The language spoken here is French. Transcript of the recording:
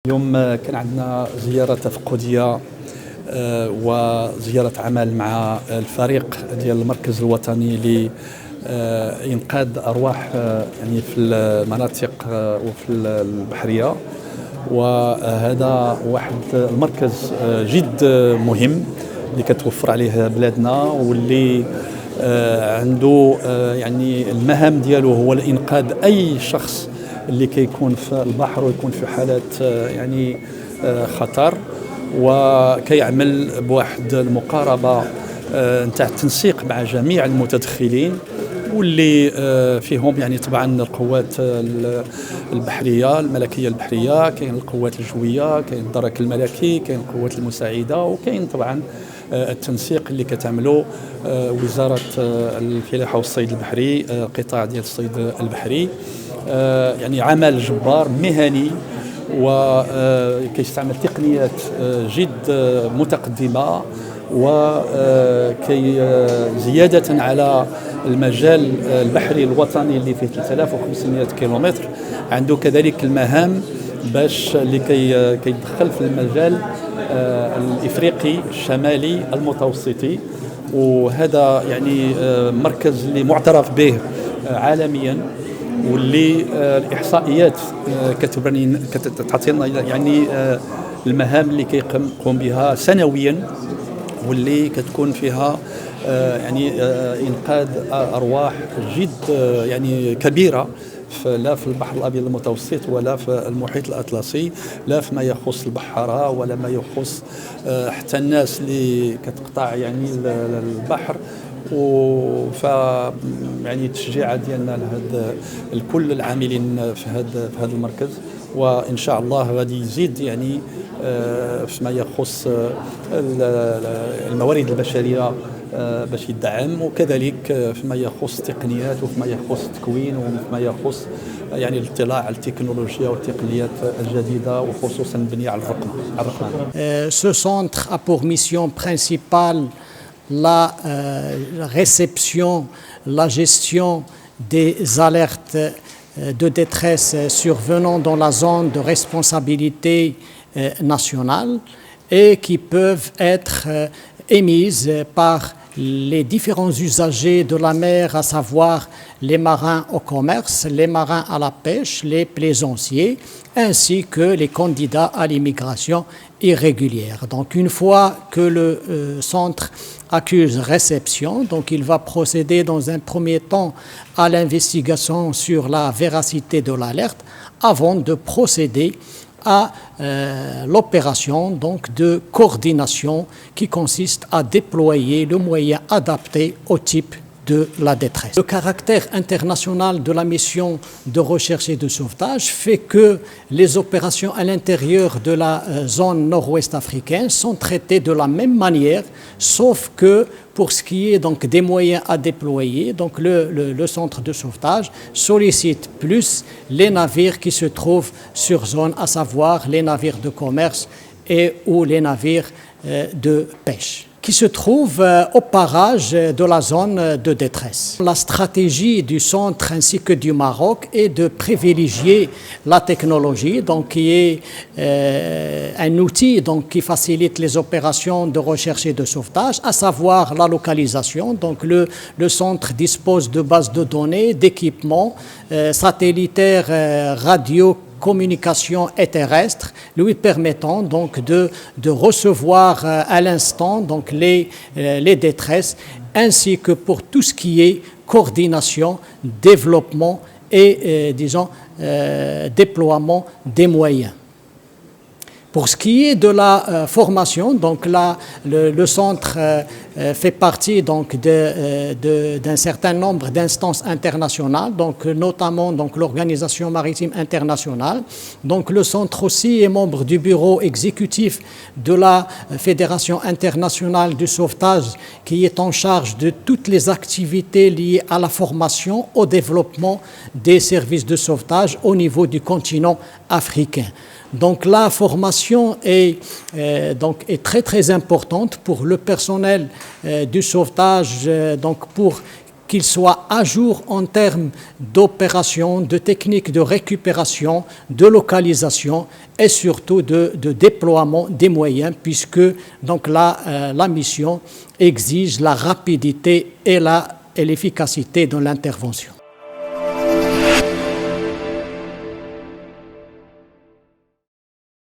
اليوم كان عندنا زيارة تفقدية وزيارة عمل مع الفريق ديال المركز الوطني لإنقاذ أرواح يعني في المناطق وفي البحرية. وهذا واحد المركز جد مهم اللي كتوفر عليه بلادنا، واللي عنده يعني المهام ديالو هو الإنقاذ أي شخص اللي كيكون في البحر ويكون في حالات يعني خطر، وكيعمل بواحد المقاربة نتاع التنسيق مع جميع المتدخلين، واللي فيهم يعني طبعا القوات البحرية الملكية البحرية، كاين القوات الجوية، كاين الدرك الملكي، كاين القوات المساعدة، وكاين طبعا التنسيق اللي كتعملوا وزارة الفلاحة والصيد البحري، قطاع ديال الصيد البحري. يعني عمل جبار مهني، وكيستعمل تقنيات جد متقدمة، وكي زيادة على المجال البحري الوطني اللي فيه 3500 كيلومتر، عنده كذلك المهام باش اللي كيدخل في المجال الإفريقي الشمالي المتوسطي. وهذا يعني مركز اللي معترف به عالميا، واللي الإحصائيات كتعطينا يعني المهام اللي كيقوم بها سنويا، واللي كتكون فيها يعني إنقاذ أرواح جد يعني كبيرة، لا في البحر الأبيض المتوسط ولا في المحيط الأطلسي، لا فيما يخص البحارة ولا ما يخص حتى الناس اللي كتقطع يعني البحر. وف يعني التشجيع ديالنا لهذا الكل العاملين في هذا المركز، وان شاء الله غادي يزيد يعني فيما يخص الموارد البشريه باش يدعم، وكذلك فيما يخص التقنيات وفيما يخص التكوين وفيما يخص يعني الاطلاع على التكنولوجيا والتقنيات الجديده، وخصوصا البنيه على الرقمنه. Ce centre a pour mission principale la réception, la gestion des alertes de détresse survenant dans la zone de responsabilité nationale et qui peuvent être émises par les différents usagers de la mer, à savoir les marins au commerce, les marins à la pêche, les plaisanciers, ainsi que les candidats à l'immigration irrégulière. Donc une fois que le centre accuse réception, donc il va procéder dans un premier temps à l'investigation sur la véracité de l'alerte avant de procéder à l'opération donc de coordination qui consiste à déployer le moyen adapté au type de la détresse. Le caractère international de la mission de recherche et de sauvetage fait que les opérations à l'intérieur de la zone nord-ouest africaine sont traitées de la même manière, sauf que pour ce qui est donc des moyens à déployer, donc le centre de sauvetage sollicite plus les navires qui se trouvent sur zone, à savoir les navires de commerce et ou les navires de pêche, qui se trouvent au parage de la zone de détresse. La stratégie du centre ainsi que du Maroc est de privilégier la technologie, donc qui est un outil donc, qui facilite les opérations de recherche et de sauvetage, à savoir la localisation. Donc le centre dispose de bases de données, d'équipements satellitaires, radio, communication et terrestre, lui permettant donc de recevoir à l'instant donc les détresses, ainsi que pour tout ce qui est coordination, développement et disons déploiement des moyens. Pour ce qui est de la formation, donc là, le centre fait partie donc d'un certain nombre d'instances internationales, donc notamment donc l'Organisation maritime internationale. Donc le centre aussi est membre du bureau exécutif de la Fédération internationale du sauvetage, qui est en charge de toutes les activités liées à la formation, au développement des services de sauvetage au niveau du continent africain. Donc la formation est très très importante pour le personnel du sauvetage, donc pour qu'il soit à jour en termes d'opération, de techniques de récupération, de localisation et surtout de déploiement des moyens, puisque donc la mission exige la rapidité et l'efficacité dans l'intervention.